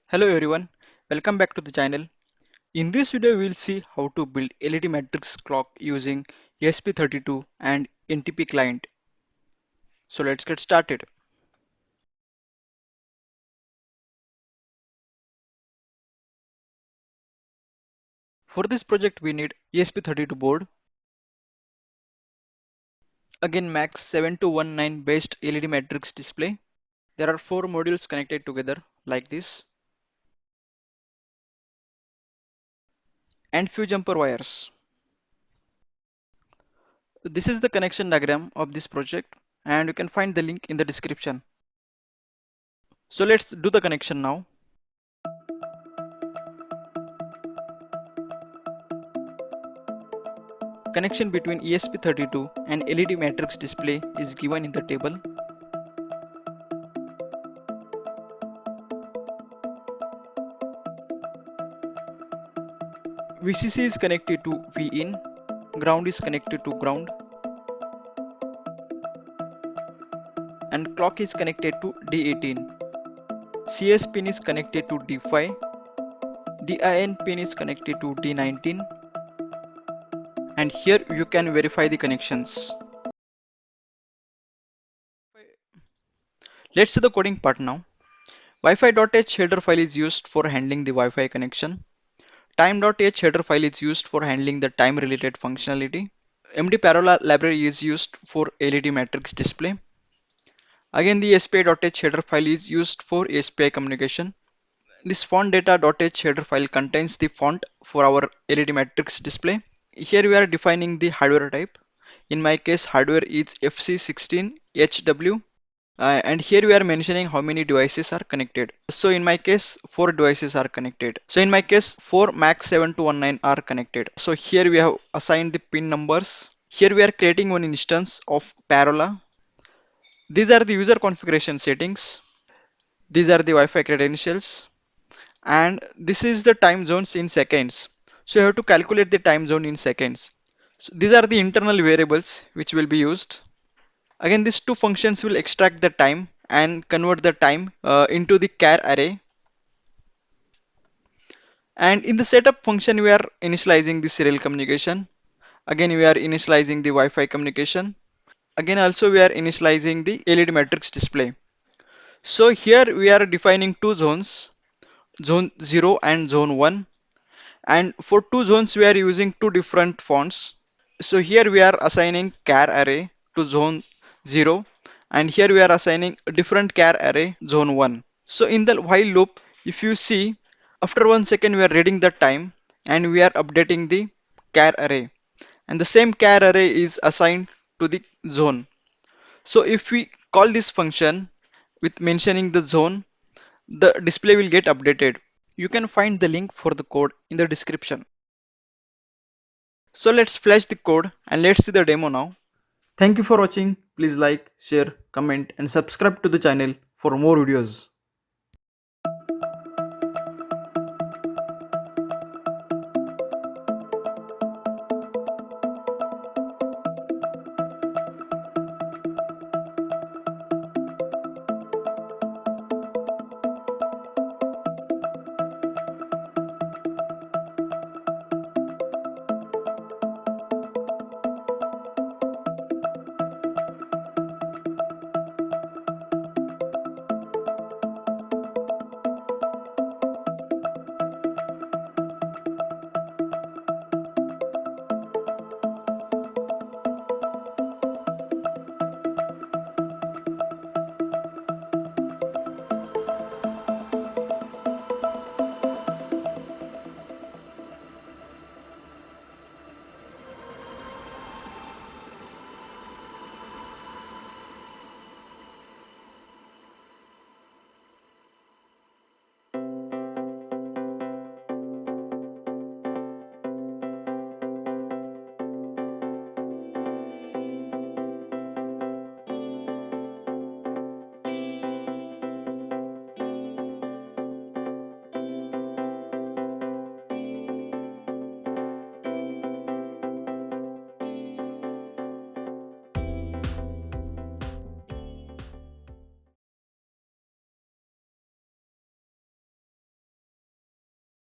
Hello everyone, welcome back to the channel. In this video we will see how to build LED matrix clock using ESP32 and NTP client. So let's get started. For this project we need ESP32 board, again MAX 7219 based LED matrix display. There are 4 modules connected together like this and few jumper wires. This is the connection diagram of this project and you can find the link in the description. So let's do the connection now. Connection between ESP32 and LED matrix display is given in the table. VCC is connected to VIN, ground is connected to ground, and clock is connected to D18. CS pin is connected to D5, DIN pin is connected to D19, and here you can verify the connections. Let's see the coding part now. Wi-Fi.h header file is used for handling the Wi-Fi connection. Time.h header file is used for handling the time related functionality. MD Parola library is used for LED matrix display. Again, the SPI.h header file is used for SPI communication. This font data.h header file contains the font for our LED matrix display. Here we are defining the hardware type. In my case, hardware is FC16HW. And here we are mentioning how many devices are connected. So in my case, 4 devices are connected. So in my case, 4 MAX7219 are connected. So here we have assigned the pin numbers. Here we are creating one instance of Parola. These are the user configuration settings. These are the Wi-Fi credentials. And this is the time zones in seconds. So you have to calculate the time zone in seconds. So these are the internal variables which will be used. Again, these two functions will extract the time and convert the time into the char array. And in the setup function, we are initializing the serial communication. Again, we are initializing the Wi-Fi communication. Again, also we are initializing the LED matrix display. So here we are defining two zones, zone 0 and zone 1. And for two zones, we are using two different fonts. So here we are assigning char array to zone 0 and here we are assigning a different char array zone 1. So in the while loop, if you see, after 1 second we are reading the time and we are updating the char array and the same char array is assigned to the zone. So if we call this function with mentioning the zone, the display will get updated. You can find the link for the code in the description. So let's flash the code and let's see the demo now. Thank you for watching. Please like, share, comment and subscribe to the channel for more videos.